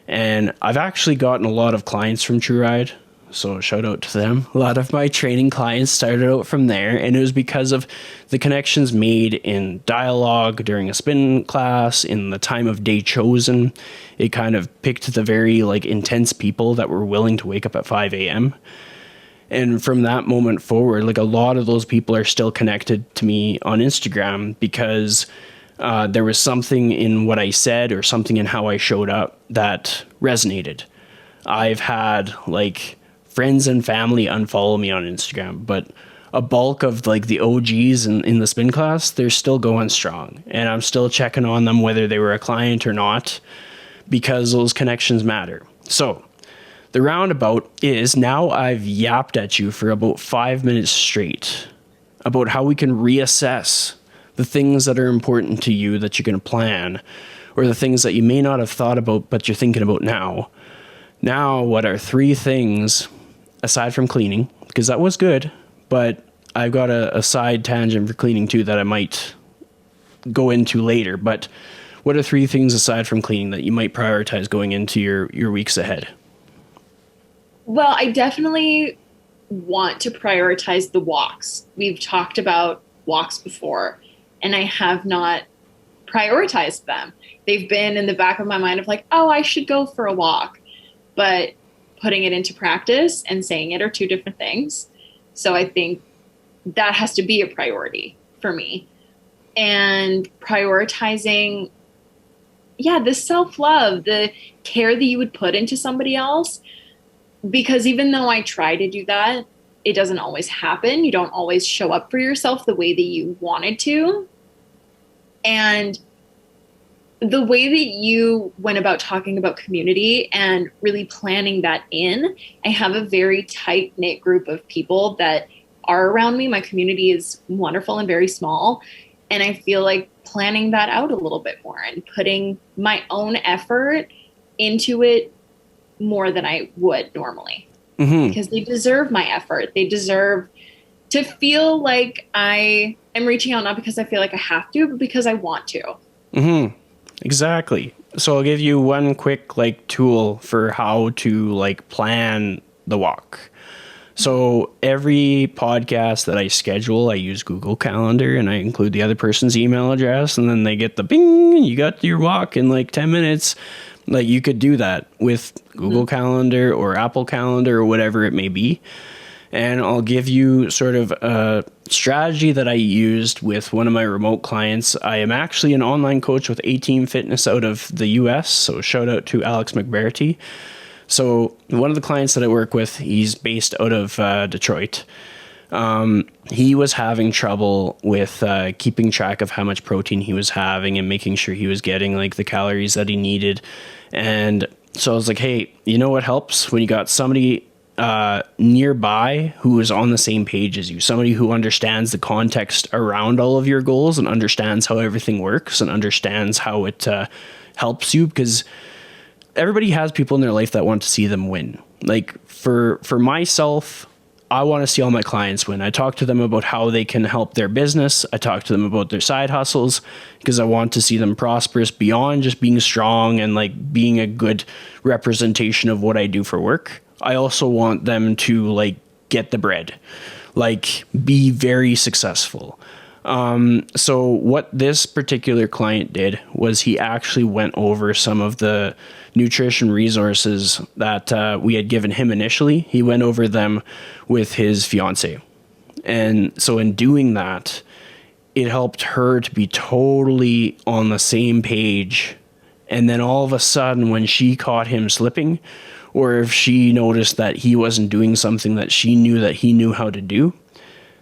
and I've actually gotten a lot of clients from True Ride. So shout out to them. A lot of my training clients started out from there, and it was because of the connections made in dialogue during a spin class, in the time of day chosen. It kind of picked the very like intense people that were willing to wake up at 5 a.m. And from that moment forward, like a lot of those people are still connected to me on Instagram because there was something in what I said or something in how I showed up that resonated. I've had like friends and family unfollow me on Instagram, but a bulk of like the OGs in the spin class, they're still going strong. And I'm still checking on them whether they were a client or not, because those connections matter. So the roundabout is, now I've yapped at you for about 5 minutes straight about how we can reassess the things that are important to you that you're going to plan, or the things that you may not have thought about but you're thinking about now. Now, what are 3 things, aside from cleaning, because that was good, but I've got a side tangent for cleaning too that I might go into later. But what are 3 things aside from cleaning that you might prioritize going into your weeks ahead? Well, I definitely want to prioritize the walks. We've talked about walks before, and I have not prioritized them. They've been in the back of my mind of like, oh, I should go for a walk. But putting it into practice and saying it are 2 different things. So I think that has to be a priority for me. And prioritizing, the self-love, the care that you would put into somebody else. Because even though I try to do that, it doesn't always happen. You don't always show up for yourself the way that you wanted to. And the way that you went about talking about community and really planning that in, I have a very tight-knit group of people that are around me. My community is wonderful and very small. And I feel like planning that out a little bit more and putting my own effort into it more than I would normally. Mm-hmm. Because they deserve my effort. They deserve to feel like I am reaching out, not because I feel like I have to, but because I want to. Mm-hmm. Exactly. So I'll give you one quick like tool for how to like plan the walk. So every podcast that I schedule, I use Google Calendar and I include the other person's email address, and then they get the bing, you got your walk in like 10 minutes. Like you could do that with Google Calendar or Apple Calendar or whatever it may be. And I'll give you sort of a strategy that I used with one of my remote clients. I am actually an online coach with A-Team Fitness out of the US. So shout out to Alex McBarity. So one of the clients that I work with, he's based out of Detroit. He was having trouble with keeping track of how much protein he was having and making sure he was getting like the calories that he needed. And so I was like, hey, you know what helps? When you got somebody nearby who is on the same page as you, somebody who understands the context around all of your goals and understands how everything works and understands how it helps you, because everybody has people in their life that want to see them win. Like for myself, I want to see all my clients win. I talk to them about how they can help their business. I talk to them about their side hustles because I want to see them prosperous beyond just being strong and like being a good representation of what I do for work. I also want them to like get the bread, like be very successul. So what this particular client did was he actually went over some of the nutrition resources that we had given him initially. He went over them with his fiance. And so in doing that, it helped her to be totally on the same page. And then all of a sudden, when she caught him slipping, or if she noticed that he wasn't doing something that she knew that he knew how to do,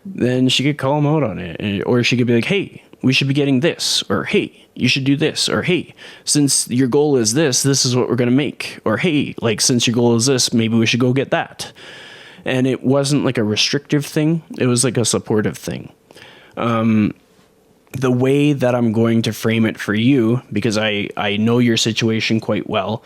then she could call him out on it. Or she could be like, hey, we should be getting this, or hey, you should do this, or hey, since your goal is this is what we're going to make, or hey, like since your goal is this, maybe we should go get that. And it wasn't like a restrictive thing. It was like a supportive thing. The way that I'm going to frame it for you, because I know your situation quite well.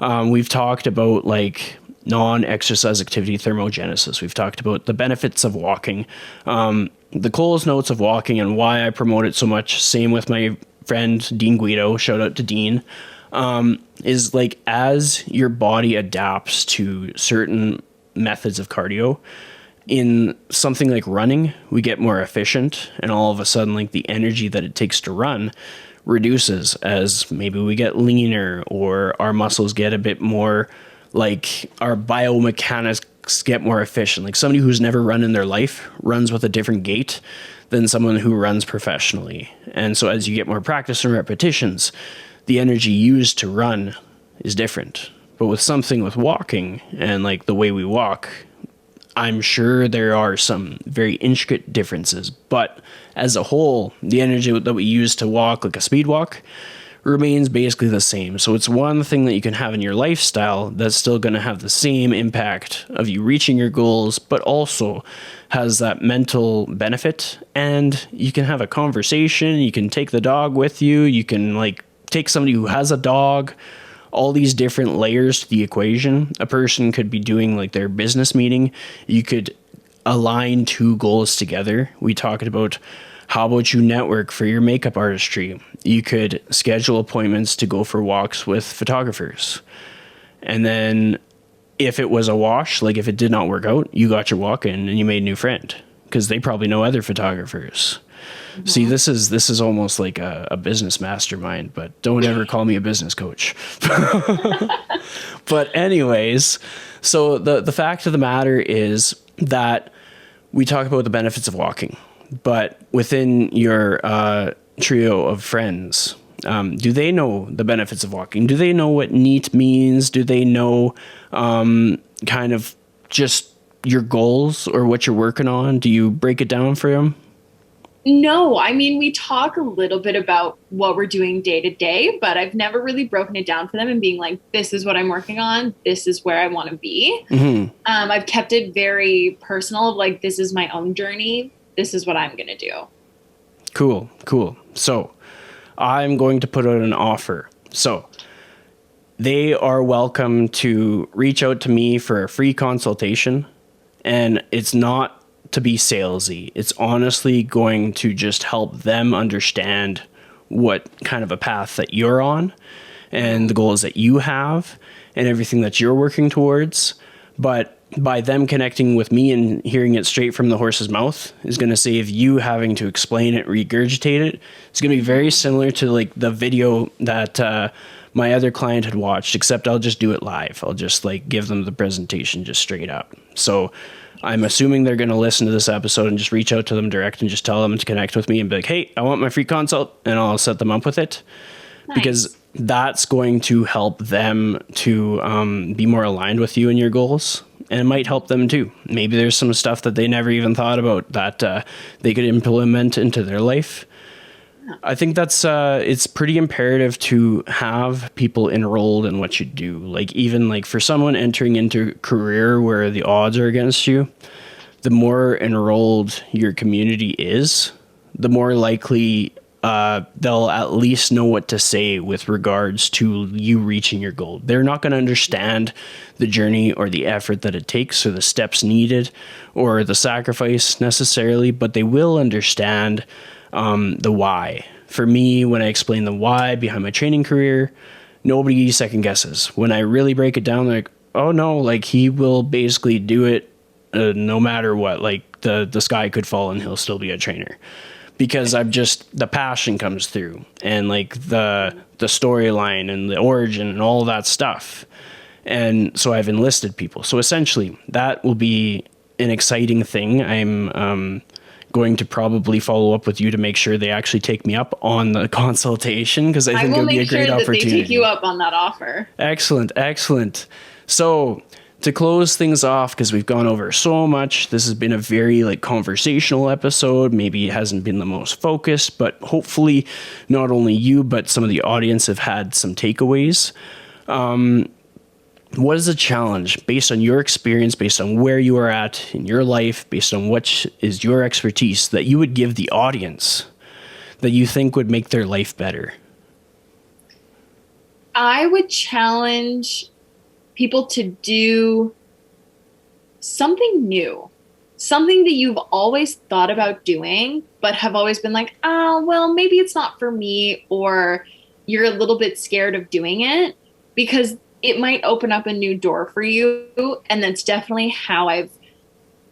We've talked about like non-exercise activity thermogenesis. We've talked about the benefits of walking, the Cole's notes of walking and why I promote it so much. Same with my friend, Dean Guido, shout out to Dean, is like as your body adapts to certain methods of cardio. In something like running, we get more efficient, and all of a sudden, like, the energy that it takes to run reduces as maybe we get leaner, or our muscles get a bit more, like, our biomechanics get more efficient. Like, somebody who's never run in their life runs with a different gait than someone who runs professionally. And so as you get more practice and repetitions, the energy used to run is different. But with something with walking and like the way we walk, I'm sure there are some very intricate differences, but as a whole, the energy that we use to walk, like a speed walk, remains basically the same. So it's one thing that you can have in your lifestyle that's still going to have the same impact of you reaching your goals, but also has that mental benefit. And you can have a conversation, you can take the dog with you, you can like take somebody who has a dog, all these different layers to the equation. A person could be doing like their business meeting. You could align two goals together. We talked about, how about you network for your makeup artistry? You could schedule appointments to go for walks with photographers. And then if it was a wash, like if it did not work out, you got your walk in and you made a new friend because they probably know other photographers. Mm-hmm. See, this is almost like a business mastermind, but don't ever call me a business coach. But anyways, so the fact of the matter is that we talk about the benefits of walking, but within your trio of friends, do they know the benefits of walking? Do they know what NEAT means? Do they know kind of just your goals or what you're working on? Do you break it down for them? No, I mean, we talk a little bit about what we're doing day to day, but I've never really broken it down for them and being like, this is what I'm working on. This is where I want to be. Mm-hmm. I've kept it very personal of like, this is my own journey. This is what I'm going to do. Cool. So I'm going to put out an offer. So they are welcome to reach out to me for a free consultation, and it's not to be salesy. It's honestly going to just help them understand what kind of a path that you're on and the goals that you have and everything that you're working towards. But by them connecting with me and hearing it straight from the horse's mouth is going to save you having to explain it, regurgitate it. It's going to be very similar to like the video that my other client had watched, except I'll just do it live. I'll just like give them the presentation just straight up. So I'm assuming they're going to listen to this episode and just reach out to them direct and just tell them to connect with me and be like, hey, I want my free consult, and I'll set them up with it. Nice. Because that's going to help them to be more aligned with you and your goals. And it might help them too. Maybe there's some stuff that they never even thought about that they could implement into their life. I think that's it's pretty imperative to have people enrolled in what you do. Like even like for someone entering into a career where the odds are against you, the more enrolled your community is, the more likely they'll at least know what to say with regards to you reaching your goal. They're not going to understand the journey or the effort that it takes or the steps needed or the sacrifice necessarily, but they will understand the why. For me, when I explain the why behind my training career, nobody second guesses. When I really break it down, they're like, oh no, like he will basically do it no matter what. Like the sky could fall and he'll still be a trainer. Because the passion comes through and like the storyline and the origin and all that stuff. And so I've enlisted people. So essentially that will be an exciting thing. I'm going to probably follow up with you to make sure they actually take me up on the consultation, because I think it would be a great opportunity. I will make sure that they take you up on that offer. Excellent. So to close things off, because we've gone over so much, this has been a very like conversational episode. Maybe it hasn't been the most focused, but hopefully not only you, but some of the audience have had some takeaways. What is a challenge based on your experience, based on where you are at in your life, based on what is your expertise that you would give the audience that you think would make their life better? I would challenge people to do something new, something that you've always thought about doing, but have always been like, oh, well, maybe it's not for me, or you're a little bit scared of doing it, because it might open up a new door for you. And that's definitely how I've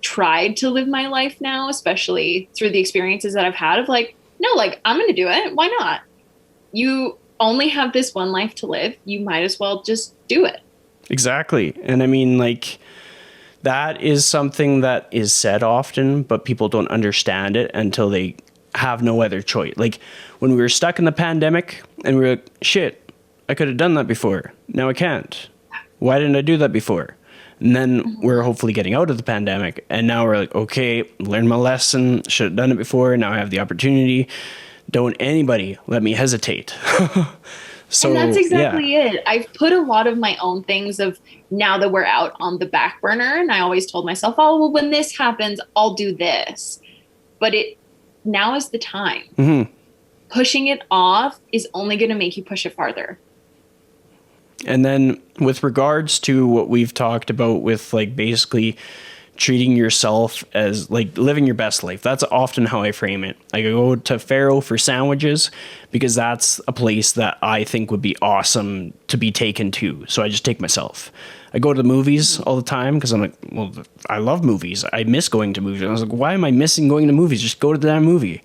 tried to live my life now, especially through the experiences that I've had of like, no, like I'm going to do it. Why not? You only have this one life to live. You might as well just do it. Exactly. And I mean, like, that is something that is said often, but people don't understand it until they have no other choice. Like when we were stuck in the pandemic and we were like, shit, I could have done that before. Now I can't. Why didn't I do that before? And then we're hopefully getting out of the pandemic. And now we're like, okay, learned my lesson. Should have done it before. Now I have the opportunity. Don't anybody let me hesitate. So, and that's exactly it. I've put a lot of my own things of now that we're out on the back burner. And I always told myself, oh, well, when this happens, I'll do this. But now is the time. Mm-hmm. Pushing it off is only going to make you push it farther. And then with regards to what we've talked about with like basically treating yourself as like living your best life. That's often how I frame it. I go to Faro for sandwiches because that's a place that I think would be awesome to be taken to. So I just take myself. I go to the movies all the time because I'm like, well, I love movies. I miss going to movies. I was like, why am I missing going to movies? Just go to that movie.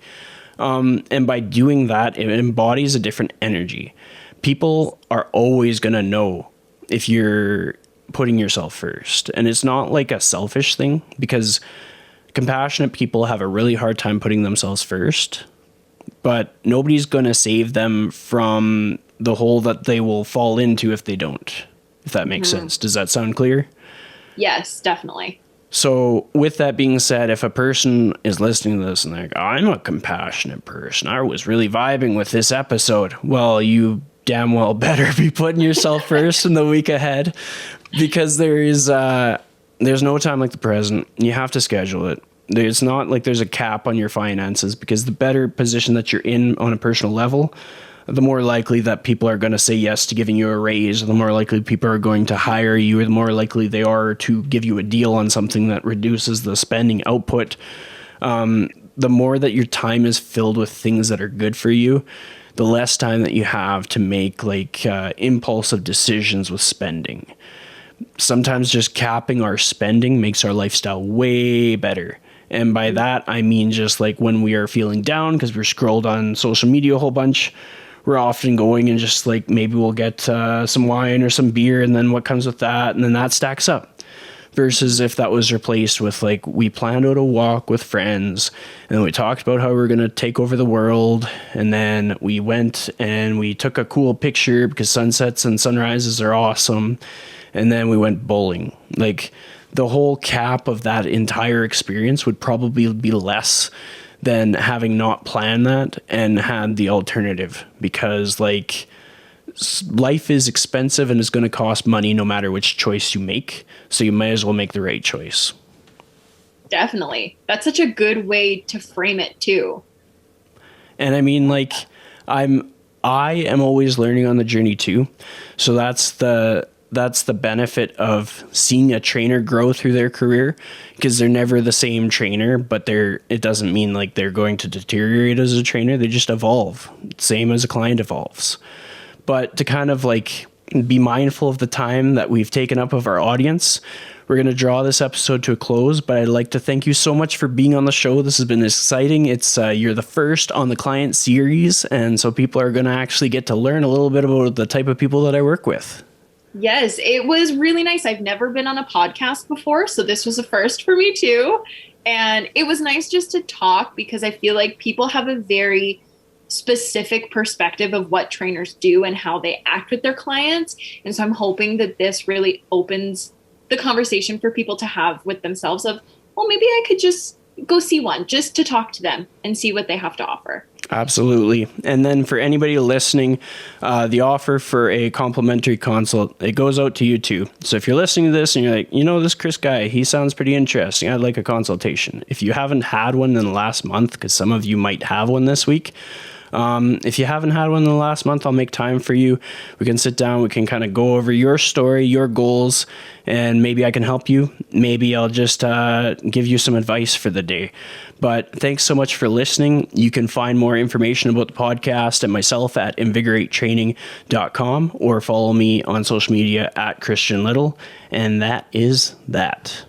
And by doing that, it embodies a different energy. People are always going to know if you're putting yourself first. And it's not like a selfish thing because compassionate people have a really hard time putting themselves first, but nobody's going to save them from the hole that they will fall into if they don't, if that makes sense. Does that sound clear? Yes, definitely. So with that being said, if a person is listening to this and they're like, I'm a compassionate person, I was really vibing with this episode. Well, you damn well better be putting yourself first in the week ahead because there's no time like the present. You have to schedule it. It's not like there's a cap on your finances because the better position that you're in on a personal level, the more likely that people are going to say yes to giving you a raise, the more likely people are going to hire you, or the more likely they are to give you a deal on something that reduces the spending output. The more that your time is filled with things that are good for you, the less time that you have to make like impulsive decisions with spending. Sometimes just capping our spending makes our lifestyle way better. And by that, I mean just like when we are feeling down because we're scrolled on social media a whole bunch, we're often going and just like maybe we'll get some wine or some beer and then what comes with that, and then that stacks up. Versus if that was replaced with like we planned out a walk with friends and then we talked about how we were going to take over the world, and then we went and we took a cool picture because sunsets and sunrises are awesome, and then we went bowling. Like the whole cap of that entire experience would probably be less than having not planned that and had the alternative, because like life is expensive and is going to cost money no matter which choice you make. So you might as well make the right choice. Definitely. That's such a good way to frame it too. And I mean, like I am always learning on the journey too. So that's the benefit of seeing a trainer grow through their career, because they're never the same trainer, but it doesn't mean like they're going to deteriorate as a trainer. They just evolve, same as a client evolves. But to kind of like be mindful of the time that we've taken up of our audience, we're going to draw this episode to a close, but I'd like to thank you so much for being on the show. This has been exciting. It's you're the first on the client series, and so people are going to actually get to learn a little bit about the type of people that I work with. Yes, it was really nice. I've never been on a podcast before, so this was a first for me too. And it was nice just to talk because I feel like people have a very specific perspective of what trainers do and how they act with their clients. And so I'm hoping that this really opens the conversation for people to have with themselves of, well, maybe I could just go see one just to talk to them and see what they have to offer. Absolutely. And then for anybody listening, the offer for a complimentary consult, it goes out to you too. So if you're listening to this and you're like, this Chris guy, he sounds pretty interesting, I'd like a consultation. If you haven't had one in the last month, because some of you might have one this week, If you haven't had one in the last month, I'll make time for you. We can sit down, we can kind of go over your story, your goals, and maybe I can help you. Maybe I'll just give you some advice for the day. But thanks so much for listening. You can find more information about the podcast and myself at invigoratetraining.com or follow me on social media at Christian Liddle. And that is that.